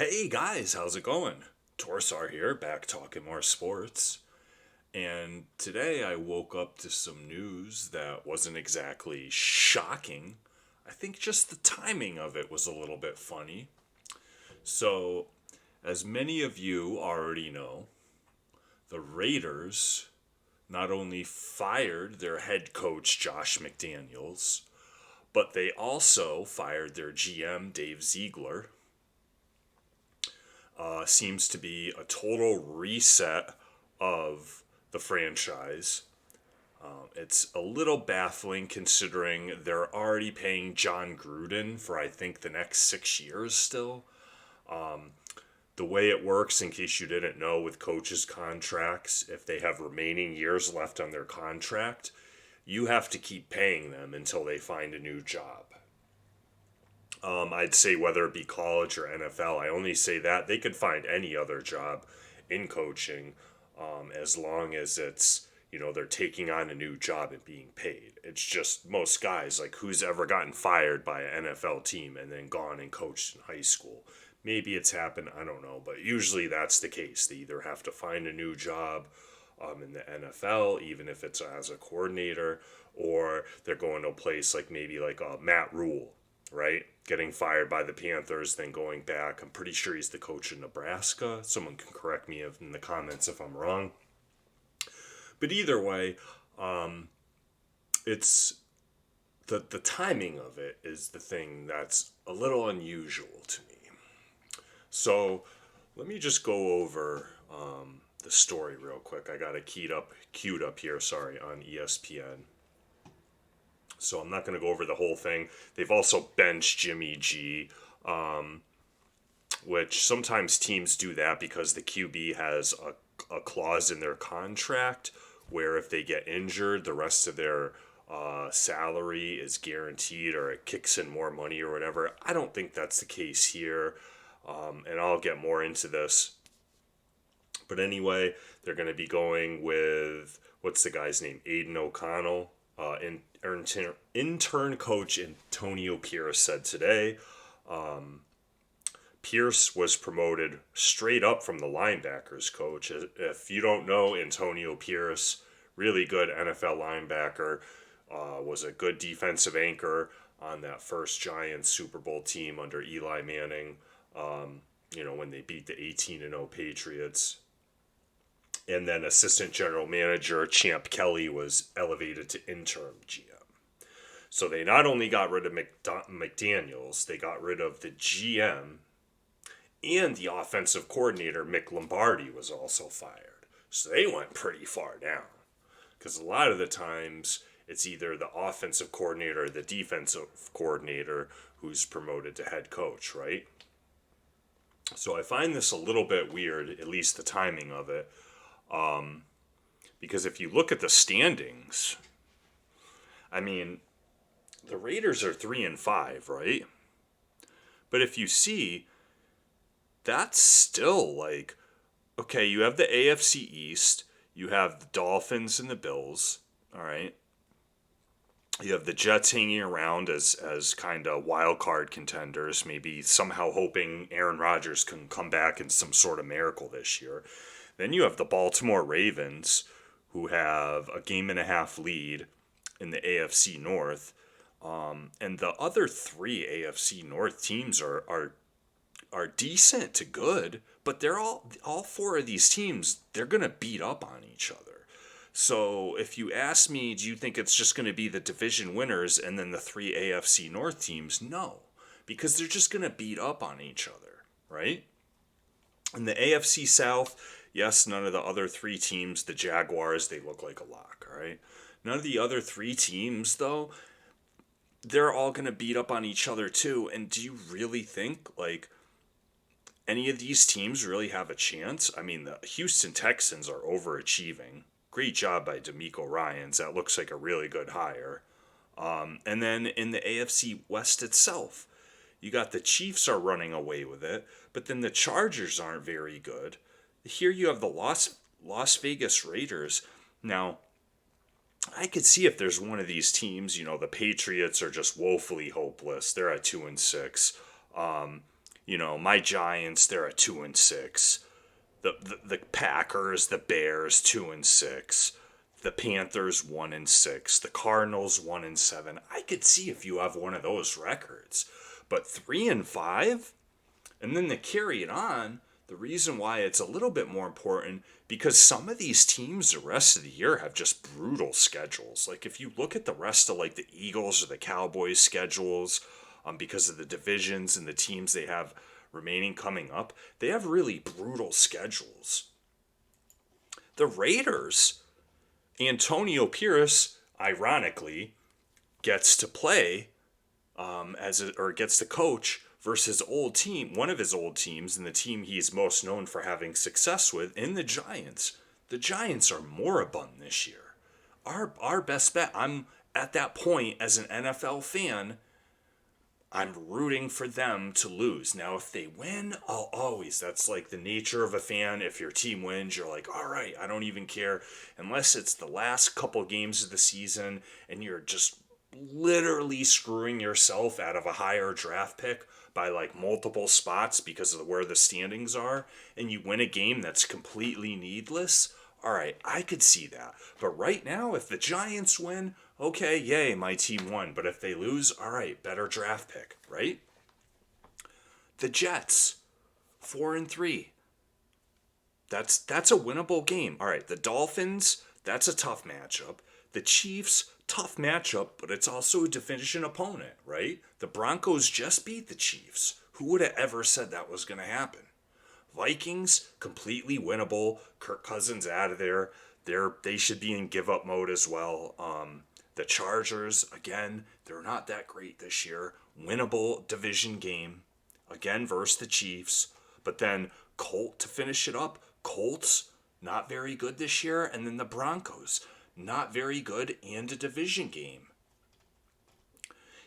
Hey guys, how's it going? Torsar here, back talking more sports. And today I woke up to some news that wasn't exactly shocking. I think just the timing of it was a little bit funny. So, as many of you already know, the Raiders not only fired their head coach Josh McDaniels, but they also fired their GM Dave Ziegler. Seems to be a total reset of the franchise. It's a little baffling considering they're already paying John Gruden for, I think, the next 6 years still. The way it works, in case you didn't know, with coaches' contracts, if they have remaining years left on their contract, you have to keep paying them until they find a new job. I'd say whether it be college or NFL, I only say that they could find any other job in coaching, as long as it's, they're taking on a new job and being paid. It's just most guys, like, who's ever gotten fired by an NFL team and then gone and coached in high school? Maybe it's happened, I don't know, but usually that's the case. They either have to find a new job in the NFL, even if it's as a coordinator, or they're going to a place like maybe like Matt Rule, right? Getting fired by the Panthers, then going back. I'm pretty sure he's the coach in Nebraska. Someone can correct me in the comments if I'm wrong. But either way, it's the timing of it is the thing that's a little unusual to me. So let me just go over the story real quick. I got it queued up here. Sorry, on ESPN. So I'm not going to go over the whole thing. They've also benched Jimmy G, which sometimes teams do that because the QB has a clause in their contract where if they get injured, the rest of their salary is guaranteed or it kicks in more money or whatever. I don't think that's the case here, and I'll get more into this. But anyway, they're going to be going with, what's the guy's name? Aiden O'Connell. Intern coach Antonio Pierce said today. Pierce was promoted straight up from the linebackers coach. If you don't know, Antonio Pierce, really good NFL linebacker, was a good defensive anchor on that first Giants Super Bowl team under Eli Manning, when they beat the 18-0 Patriots. And then assistant general manager Champ Kelly was elevated to interim GM. So they not only got rid of McDaniels, they got rid of the GM, and the offensive coordinator, Mick Lombardi, was also fired. So they went pretty far down. Because a lot of the times, it's either the offensive coordinator or the defensive coordinator who's promoted to head coach, right? So I find this a little bit weird, at least the timing of it. Because if you look at the standings, I mean, the Raiders are 3-5, right? But if you see, that's still like, okay, you have the AFC East, you have the Dolphins and the Bills, all right? You have the Jets hanging around as kind of wild card contenders, maybe somehow hoping Aaron Rodgers can come back in some sort of miracle this year. Then you have the Baltimore Ravens, who have a game and a half lead in the AFC North. And the other three AFC North teams are decent to good, but they're all four of these teams, they're going to beat up on each other. So if you ask me, do you think it's just going to be the division winners and then the three AFC North teams? No, because they're just going to beat up on each other, right? In the AFC South, yes, none of the other three teams, the Jaguars, they look like a lock, all right? None of the other three teams, though, they're all going to beat up on each other too. And do you really think, like, any of these teams really have a chance? I mean, the Houston Texans are overachieving. Great job by DeMeco Ryans. That looks like a really good hire. And then in the AFC West itself, you got the Chiefs are running away with it, but then the Chargers aren't very good. Here you have the Las Vegas Raiders. Now, I could see if there's one of these teams, the Patriots are just woefully hopeless. They're at 2-6. My Giants, they're at 2-6. The Packers, the Bears, 2-6. The Panthers 1-6. The Cardinals 1-7. I could see if you have one of those records, but 3-5, and then to carry it on. The reason why it's a little bit more important, because some of these teams the rest of the year have just brutal schedules. Like if you look at the rest of like the Eagles or the Cowboys schedules, because of the divisions and the teams they have remaining coming up, they have really brutal schedules. The Raiders, Antonio Pierce, ironically, gets to play gets to coach versus one of his old teams, and the team he's most known for having success with, in the Giants. The Giants are moribund this year. Our best bet. I'm at that point as an NFL fan. I'm rooting for them to lose. Now, if they win, that's like the nature of a fan. If your team wins, you're like, all right, I don't even care. Unless it's the last couple games of the season and you're just literally screwing yourself out of a higher draft pick by like multiple spots because of where the standings are, and you win a game that's completely needless. All right, I could see that. But right now, if the Giants win, okay, yay, my team won. But if they lose, all right, better draft pick, right? The Jets, 4-3. That's a winnable game. All right, the Dolphins, that's a tough matchup. The Chiefs, tough matchup, but it's also a division opponent, right? The Broncos just beat the Chiefs. Who would have ever said that was going to happen? Vikings, completely winnable. Kirk Cousins out of there. They should be in give-up mode as well. The Chargers, again, they're not that great this year. Winnable division game, again, versus the Chiefs. But then to finish it up. Colts, not very good this year. And then the Broncos, not very good, and a division game.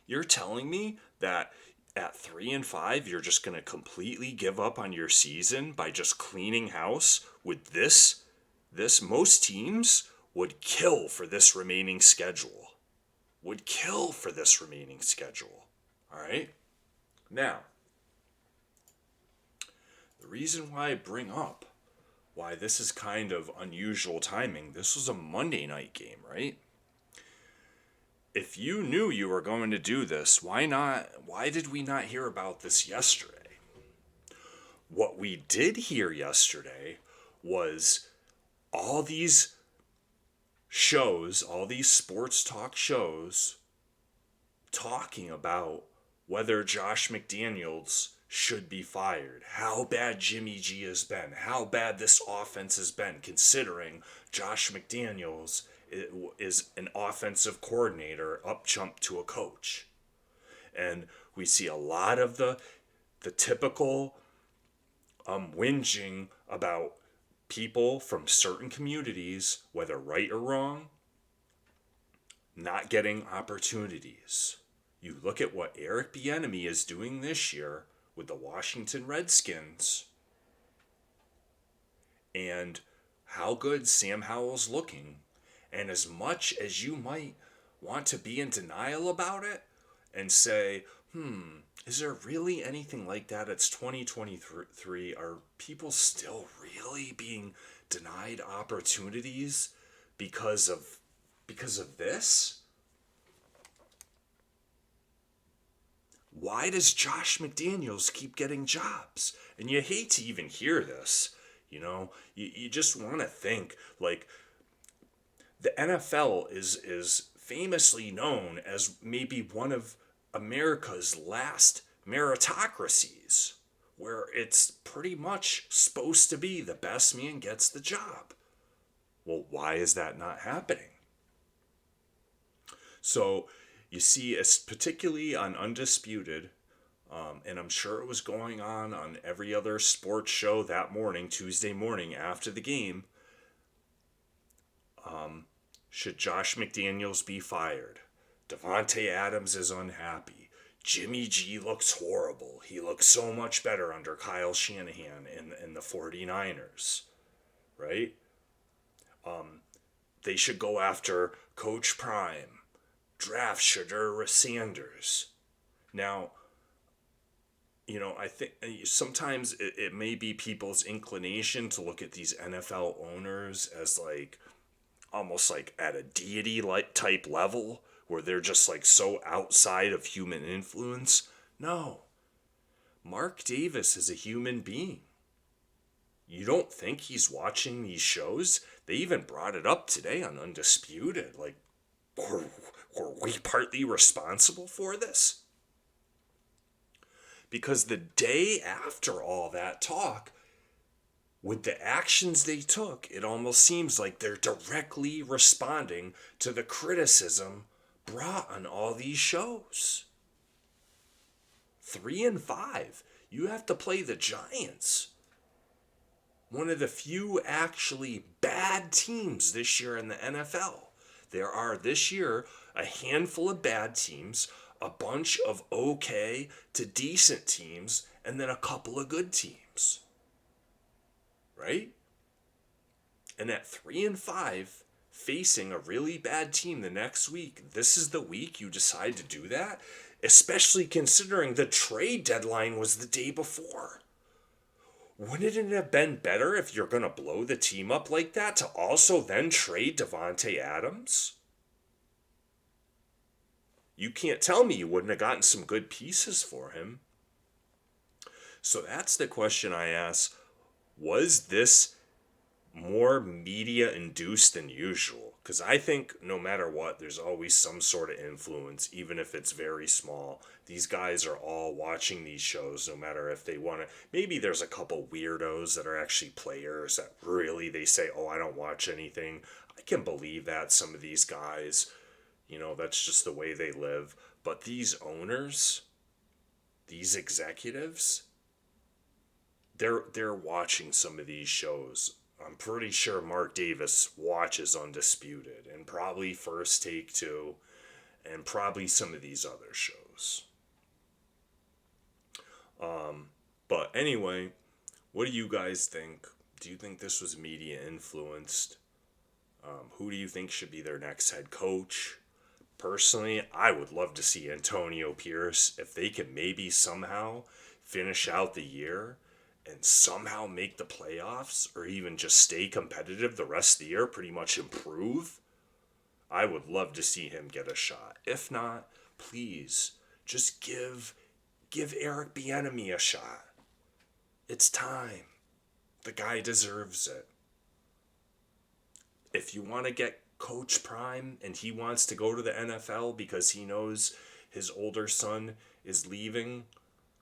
You're telling me that at 3-5, you're just going to completely give up on your season by just cleaning house with this? Most teams would kill for this remaining schedule. All right? Now, the reason why I bring up why this is kind of unusual timing, this was a Monday night game, right? If you knew you were going to do this, why did we not hear about this yesterday? What we did hear yesterday was all these shows, all these sports talk shows, talking about whether Josh McDaniels should be fired, how bad Jimmy G has been, how bad this offense has been, considering Josh McDaniels is an offensive coordinator up jump to a coach. And we see a lot of the typical whinging about people from certain communities, whether right or wrong, not getting opportunities. You look at what Eric Bieniemy is doing this year with the Washington Redskins and how good Sam Howell's looking. And as much as you might want to be in denial about it and say, is there really anything like that? It's 2023. Are people still really being denied opportunities because of this? Why does Josh McDaniels keep getting jobs? And you hate to even hear this. You just want to think, like, the NFL is famously known as maybe one of America's last meritocracies, where it's pretty much supposed to be the best man gets the job. Well, why is that not happening? So you see, it's particularly on Undisputed, and I'm sure it was going on every other sports show that morning, Tuesday morning after the game. Should Josh McDaniels be fired? Devontae Adams is unhappy. Jimmy G looks horrible. He looks so much better under Kyle Shanahan in the 49ers, right? They should go after Coach Prime. Draft Shedeur Sanders. Now, I think sometimes it may be people's inclination to look at these NFL owners as like almost like at a deity like type level where they're just like so outside of human influence. No, Mark Davis is a human being. You don't think he's watching these shows? They even brought it up today on Undisputed. Like, were we partly responsible for this? Because the day after all that talk, with the actions they took, it almost seems like they're directly responding to the criticism brought on all these shows. 3-5. You have to play the Giants. One of the few actually bad teams this year in the NFL. There are this year a handful of bad teams, a bunch of okay to decent teams, and then a couple of good teams. Right? And at 3-5, facing a really bad team the next week, this is the week you decide to do that? Especially considering the trade deadline was the day before. Wouldn't it have been better if you're going to blow the team up like that to also then trade Devontae Adams? You can't tell me you wouldn't have gotten some good pieces for him. So that's the question I ask. Was this more media induced than usual? Because I think no matter what, there's always some sort of influence, even if it's very small. These guys are all watching these shows, no matter if they want to. Maybe there's a couple weirdos that are actually players that really they say, oh, I don't watch anything. I can believe that some of these guys, that's just the way they live. But these owners, these executives, they're watching some of these shows. I'm pretty sure Mark Davis watches Undisputed and probably First Take too, and probably some of these other shows. But anyway, what do you guys think? Do you think this was media influenced? Who do you think should be their next head coach? Personally, I would love to see Antonio Pierce if they can maybe somehow finish out the year and somehow make the playoffs or even just stay competitive the rest of the year, pretty much improve. I would love to see him get a shot. If not, please just give Eric Bieniemy a shot. It's time. The guy deserves it. If you want to get Coach Prime and he wants to go to the NFL because he knows his older son is leaving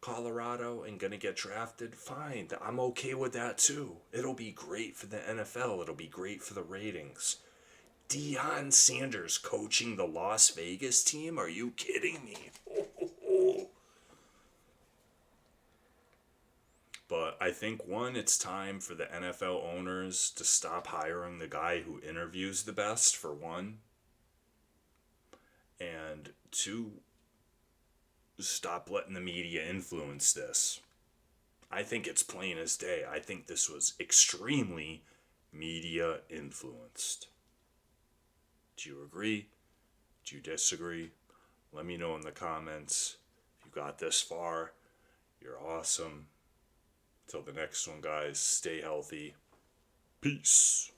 Colorado and gonna get drafted, fine. I'm okay with that too. It'll be great for the NFL. It'll be great for the ratings. Deion Sanders coaching the Las Vegas team? Are you kidding me? But I think it's time for the NFL owners to stop hiring the guy who interviews the best, for one. And two, stop letting the media influence this. I think it's plain as day. I think this was extremely media influenced. Do you agree? Do you disagree? Let me know in the comments. If you got this far, you're awesome. Till the next one, guys, stay healthy. Peace.